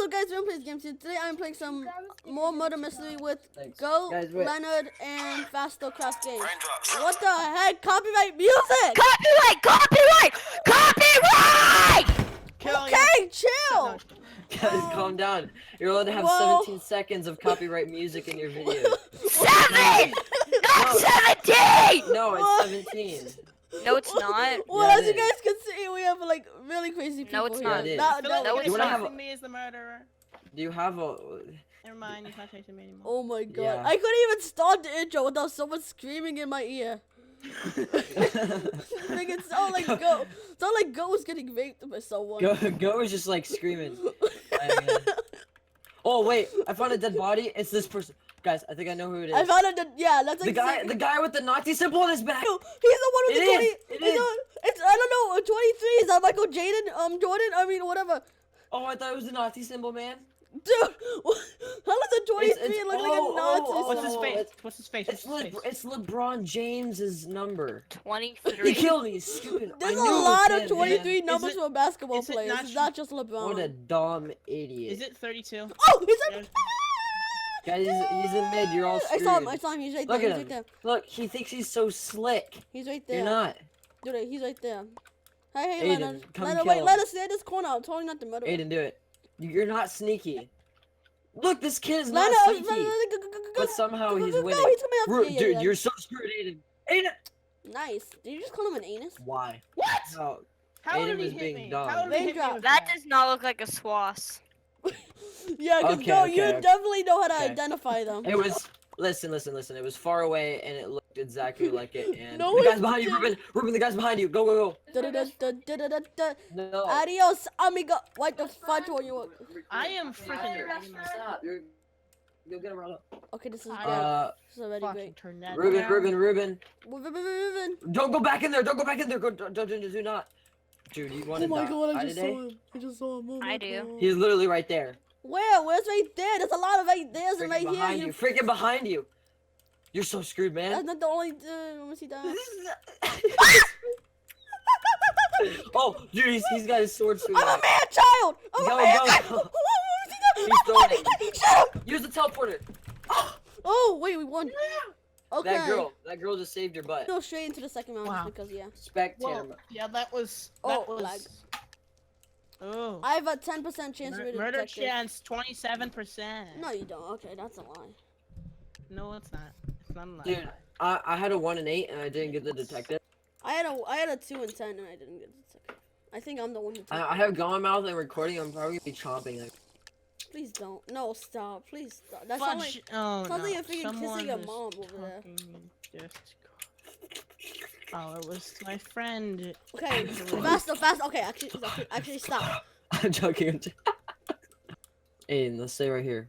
up, guys? We're playing games. Today I'm playing some more murder mystery with Out Leonard and FastoCraftGamez. What the heck? Copyright music! Copyright! Okay, chill. Guys, calm down. You're allowed to have 17 seconds of copyright music in your video. 7! Not 17! No, it's 17. No, it's not. Well, Yeah, as you it guys can see, we have like really crazy people No, it's here. not. Yeah, it is. No, No, You wanna have a- me as the murderer. Do you have a? Never mind, he's not chasing me anymore. Oh my god. Yeah. I couldn't even start the intro without someone screaming in my ear. Like it sounded like Go. It sounded like Go was getting raped by someone. Go is just like screaming. Oh wait, I found a dead body. It's this person. Guys, I think I know who it is. I found it. Yeah, that's like the guy with the Nazi symbol on his back. No, he's the one with It the 20. is, it is. It's I don't know. 23 is that Michael Jaden? Jordan. I mean, whatever. Oh, I thought it was the Nazi symbol, man. Dude, how does a 23 look like a Nazi? What's his symbol? face? What's his face? It's LeBron James's number. 23. He killed me, stupid. There's I a knew it was lot of him, 23 man. numbers for basketball is it players. not It's not just LeBron. What a dumb idiot. Is it 32? Oh, he's like. Guys, he's in mid. You're all I screwed. saw him. I saw him. He's right there. Look He's at right him. there. Look, he thinks he's so slick. He's right there. You're not. Dude, he's right there. Hey, Aiden, Leonard. come Leonard, kill wait, him. let us stay in this corner. I'm totally not the murderer. Aiden, do it. You're not sneaky. Look, this kid is not Leonard, sneaky. But somehow he's winning. Go, he's coming after you. Dude, you're so screwed, Aiden. Aiden! Nice. Did you just call him an anus? Why? What? No. How Aiden did he was hit being me? dumb. How did he hit me Raindrop. with That does not look like a swass. Yeah, because Okay, no, okay, you okay. definitely know how to Okay. identify them. It was. Listen. It was far away and it looked exactly like it. And No, the guy's it behind you, didn't. Ruben, the guy's behind you. Go. Da-da-da-da-da-da-da. No. Adios, amigo. What the fudge were you? I am freaking. Stop. You'll get around up. Okay, this is good. This is already Fucking great. turn that Ruben. down. Ruben. Don't go back in there. Don't go back in there. Do not. Dude, you want Oh to my die god, I just today? saw him. I just saw him. Oh my I do. God. He's literally right there. Where? Where's right there? There's a lot of right there's and Freaking right behind here. you. Freaking behind you. You're so screwed, That's man. not the only. Let me see that. Oh, dude, he's got his sword swinging. I'm a man child. I'm Go, a man go, child. go. Let me see He's throwing that. Shut up. Use the teleporter. Oh wait, we won. Okay. That girl just saved your butt. Go straight into the second round Wow. because yeah. Spectator. Well, yeah, that was. Oh, That was. lag. Oh. I have a 10% chance to be the Murder detective. chance 27%. No, you don't. Okay, that's a lie. No, it's not. It's not a lie. Dude, I had a 1 and 8 and I didn't get the detective. I had a 2 and 10 and I didn't get the detective. I think I'm the one who took I have gum mouth and recording. I'm probably gonna be chomping it. Please don't. No, stop. Please stop. That sounds like. Fudge. Oh, sounds no. like you're freaking Someone kissing your was mom over there. fucking just- Oh, it was my friend. Okay, fast. Okay, actually, stop. I'm joking. Aiden, let's stay right here.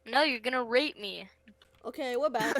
No, you're gonna rape me. Okay, we're back.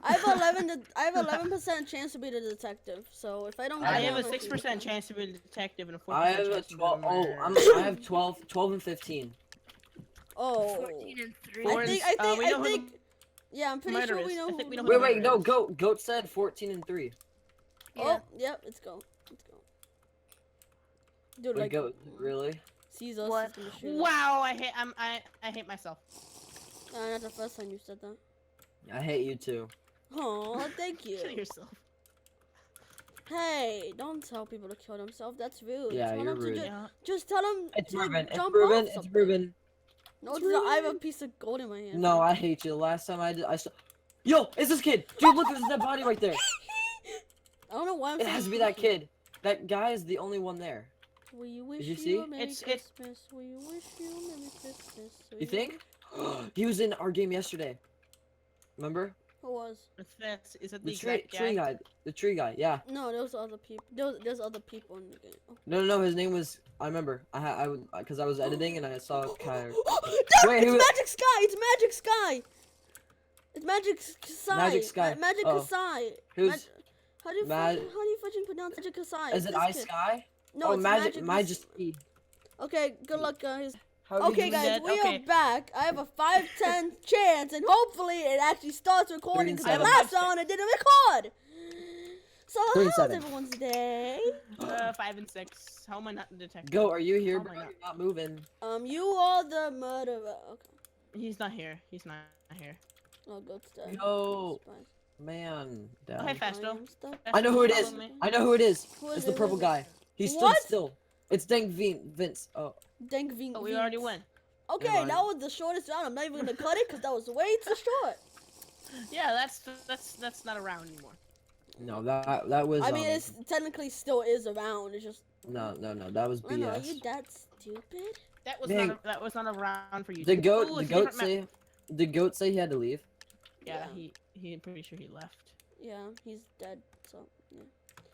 I have 11% chance to be the detective. So if I don't, I get have a him, 6% chance to be a detective and a 4% I have a chance to be 12. the Oh, murderer. I have 12 and 15. Oh. 14 and 3. Four I and- think. we know who the Yeah, I'm pretty murderer sure we is. know. I think we know who- who Wait, the no, murderer is. Goat said 14 and 3. Oh, yep. Let's go. Dude, Wait, like, Goat, really? sees us. What? he's gonna shoot us. Wow, I hate myself. Not the first time you said that. I hate you too. Oh, thank you. Kill yourself. Hey, don't tell people to kill themselves. That's rude. Yeah, Tell you're them to rude. Yeah. just tell them It's to Ruben. It's jump Ruben. off It's something. Ruben. No, it's not. I have a piece of gold in my hand. No, I hate you. Last time I did, I saw. Yo, it's this kid. Dude, look, there's that body right there. I don't know why I'm It has to be that kid. That guy is the only one there. Will you wish you you see? a Merry It's- Christmas? Will you wish you a Merry Christmas? Will You think? He was in our game yesterday. Remember? Who was? What's that? Is it The the tree exact guy? guy. The tree guy. Yeah. No, there was other people. There's other people in the game. Oh. No. His name was. I remember. Because I was editing and I saw Kyler. Dude, Wait, it's who- Magic Sky! It's Magic Sky! It's Magic Sky! Magic Sky. Magic Oh. Kasai! Who's? How do you fucking pronounce Magic Kasai? Is it This I kid. Sky? No, Oh, it's Magic. Magic. Majesty. Okay, good luck, guys. How did Okay, you- guys, that? we Okay. are back. I have a 5-10 chance, and hopefully it actually starts recording because the 3 and last 7. round it didn't record. So Three and how's seven. everyone's day? 5 and 6. How am I not the detective? Go, are you here, Oh bro? my God. You're not moving. You are the murderer. Okay. He's not here. He's not here. Oh, goat's dead. Yo. Surprise. Man, Oh, down. hey, Fasto. am stuck. I know who it Follow is. me. I know who it is. Who is It's it? the Who purple is it? guy. He stood What? still. It's Dank Vince. Oh, Dank Ving. Oh, we already won. Okay, Never mind. that was the shortest round. I'm not even gonna cut it because that was way too short. Yeah, that's not around anymore. no, that was. I mean, it's technically still is a round. It's just. No, that was Leno, are you BS. that stupid? Dang. That was not a round for you. The Ooh, goat it's a different map. say he had to leave. Yeah, Yeah. I'm pretty sure he left. Yeah, he's dead. So yeah.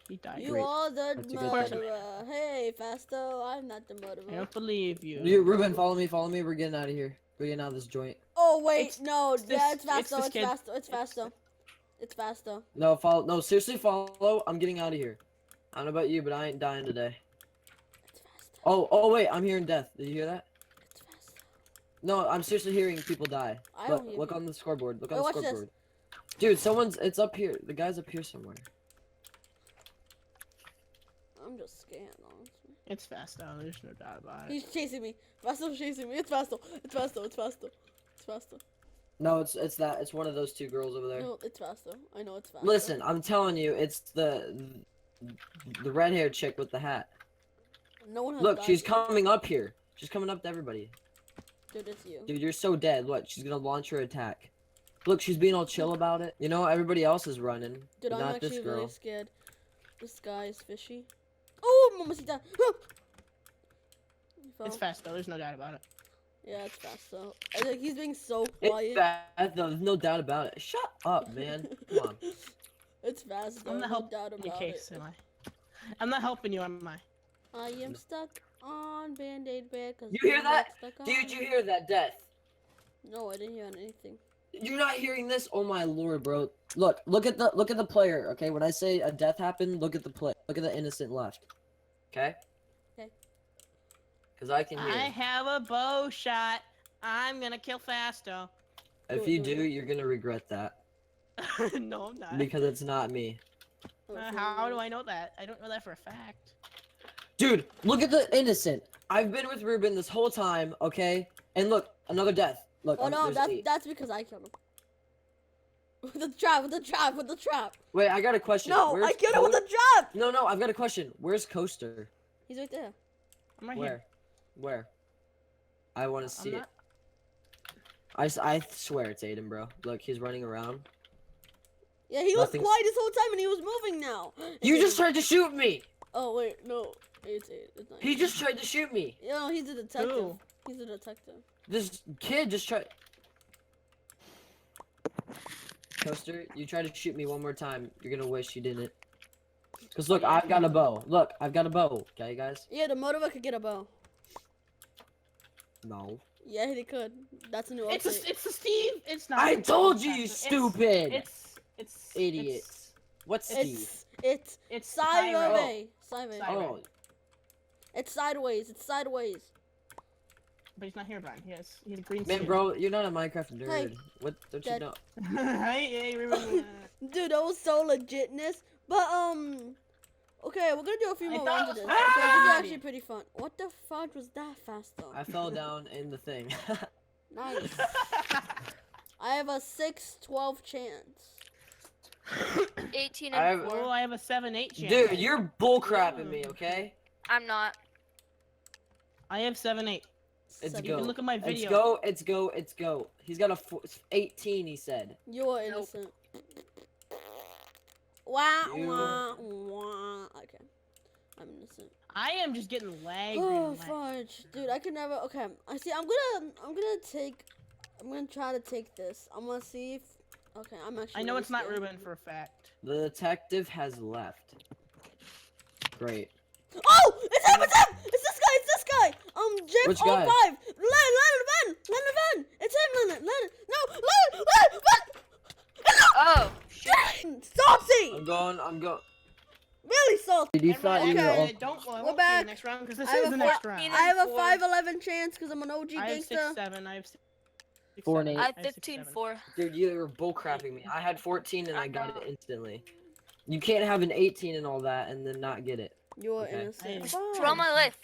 He died. You Great. are the That's a good thing. murderer. Hey, Fasto, I'm not the I murderer. don't believe you. You, Ruben, follow me. We're getting out of here. We're getting out of this joint. Oh wait, It's- no, it's yeah, this- it's Fasto. it's It's this kid. Fasto. It's Fasto. It's Fasto. No, follow. No, seriously, follow. I'm getting out of here. I don't know about you, but I ain't dying today. It's Fasto. Oh, wait, I'm hearing death. Did you hear that? It's Fasto. No, I'm seriously hearing people die. I don't hear Look people. on the scoreboard. Look on Wait, the watch this. scoreboard. Dude, it's up here. The guy's up here somewhere. I'm just scared, honestly. It's Fasto. There's no doubt about it. He's chasing me. Fasto's chasing me. It's Fasto. It's Fasto. It's Fasto. It's Fasto. No, it's that. It's one of those two girls over there. No, it's Fasto. I know it's Fasto. Listen, I'm telling you, it's the red-haired chick with the hat. No one has Look, died she's yet. coming up here. She's coming up to everybody. Dude, it's you. Dude, you're so dead. Look, she's gonna launch her attack. Look, she's being all chill about it. You know, everybody else is running. Dude, but I'm not actually this girl. really scared. This guy is fishy. Oh, Mamacita. He fell. It's Fasto. There's no doubt about it. Yeah, it's Fasto. I think he's being so It's quiet. bad, though. There's no doubt about it. Shut up, man. Come on. It's Fasto. I'm No not doubt helping your about case, it. am I? I'm not helping you, am I? I am stuck on Band-Aid bed. You hear that? Dude, you hear that death? No, I didn't hear anything. You're not hearing this? Oh my lord, bro. Look at the player, okay? When I say a death happened, look at the play. Look at the innocent left. Okay? Okay. Cause I can hear. I have a bow shot. I'm gonna kill Fasto. If you do, you're gonna regret that. No, I'm not. Because it's not me. How do I know that? I don't know that for a fact. Dude, look at the innocent. I've been with Ruben this whole time, okay? And look, another death. Look, Oh no, there's 8. that's because I killed him. With the trap, with the trap, with the trap. Wait, I got a question. No, Where's I killed him with the trap. No, I've got a question. Where's Coaster? He's right there. I'm right Where? here. Where? I want to see I'm it. not... I swear it's Aiden, bro. Look, he's running around. Yeah, he was Nothing's- quiet this whole time and he was moving now. You It's just Aiden. tried to shoot me! Oh wait, no, it's not. He just tried to shoot me! Yeah, no, he's a detective. Who? He's a detective. This kid just tried... Coaster, you try to shoot me one more time, you're gonna wish you didn't. Cause look, I've got a bow. Look, I've got a bow. Okay, guys? Yeah, the murderer could get a bow. No. Yeah, he could. That's a new It's update. a Steve. It's not. I told you, Fasto. you It's- stupid! It's Idiot. What's Steve? It's Tyro. sideways. Sideways. Side- Oh, It's sideways. It's sideways. But he's not here, Brian. He's a green. man, skin. bro, you're not a Minecraft nerd. Hey. What don't you Dead. know? Hey, remember. Dude, that was so legitness. But okay, we're gonna do a few I more thought rounds it of this. was Okay, this is fun. actually pretty fun. What the fuck was that fast though? I fell down in the thing. Nice. I have a 6-12 chance. 18 I and have- 4. Oh, I have a 7-8 chance. Dude, you're bullcrapping me, okay? I'm not. I have 7-8. It's Seven. You go. can look at my It's video. go, it's go, it's go. He's got a 18, he said. You are Nope. innocent. Wah, You- wah, wah. Okay. I'm innocent. I am just getting lag. Oh, fudge. Dude, I could never. Okay. I see. I'm gonna try to take this. I'm gonna see if. Okay, I'm actually. I know really it's not scared. Ruben for a fact. The detective has left. Great. Oh! It's him! It's him! It's this guy! It's this guy! Jim Which guy? 05! Leonard Van! It's him, Leonard! No! Leonard! Oh, shit. Salty! I'm going. Really salty! Did you And thought you Okay. were I don't want We're to back. the next round because this I have is a the four- next round. I I have a Four. 5'11" chance because I'm an OG I have gangster. 6-7. I have 6 4 and 8. I have 6-7. 15 4. Dude, you were bullcrapping me. I had 14 and I got it instantly. You can't have an 18 and all that and then not get it. You're Okay. innocent. For all my life.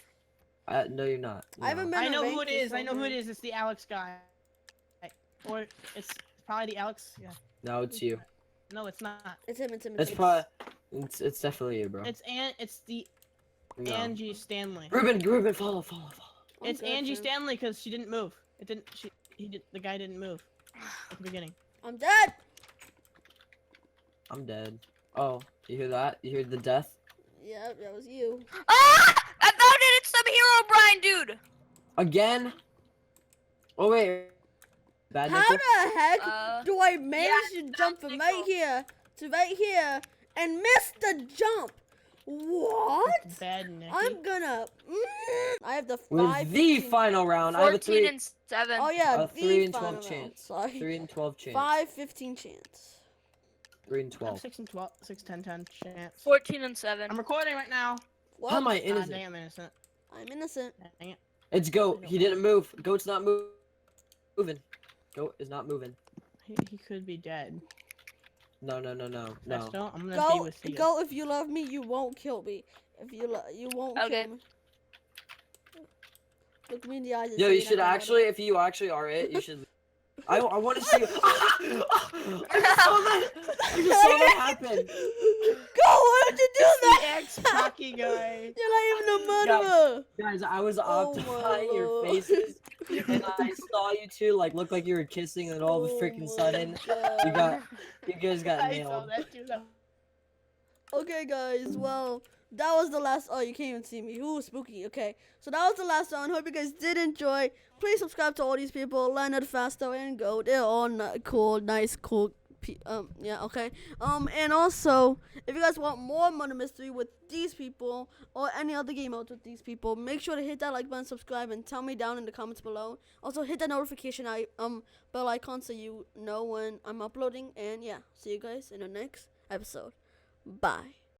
No, you're not. I haven't been I in know who ranked it this is. I know whole who it game. is. It's the Alex guy. Or it's probably the Alex. Yeah. No, it's you. No, it's not. It's him. It's him. It's probably. It's definitely you, bro. It's the No. Angie Stanley. Ruben, follow. I'm It's good, Angie Tim. Stanley because she didn't move. It didn't. The guy didn't move at the beginning. I'm dead. I'm dead. Oh, you hear that? You hear the death? Yep, that was you. Ah! I found it! It's some hero Brian dude! Again? Oh wait. Bad How nickel? the heck do I manage to jump from nickel. right here to right here and miss the jump? What? Bad Nicky. I'm gonna. I have the With 5. the final round, I have a 14 and 7. Oh yeah, a the 3 and final 12 round. chance. Sorry. 3 and 12 chance. 5-15 chance. 3 and 12. 6 and 12. 6, 10, 10 chance. 14 and 7. I'm recording right now. What? How am I Ah, innocent? dang, I'm innocent. I'm innocent. Dang it. It's Goat. He didn't move. Goat's not moving. Goat is not moving. He could be dead. No. Festo, I'm gonna be Go, with you. go. If you love me, you won't kill me. If you won't Okay. kill me. Look me in the eyes. And Yo, say you you're should not gonna actually, if you actually are it, you should. I want to see you. I just saw that happen. Go! Why did you do The that? ex-cocky guy. You're not even a murderer. Guys, I was Oh my optifying your Lord. faces, and I saw you two like look like you were kissing, and all of a freaking sudden, you guys got I saw nailed. that too. Okay, guys. Well, that was the last. Oh, you can't even see me. Ooh, spooky. Okay, so that was the last one. Hope you guys did enjoy. Please subscribe to all these people: Leonard, Fasto, and Go. They're all cool, nice, cool. Yeah. Okay. And also, if you guys want more murder mystery with these people or any other game modes with these people, make sure to hit that like button, subscribe, and tell me down in the comments below. Also, hit that notification bell icon so you know when I'm uploading. And yeah, see you guys in the next episode. Bye.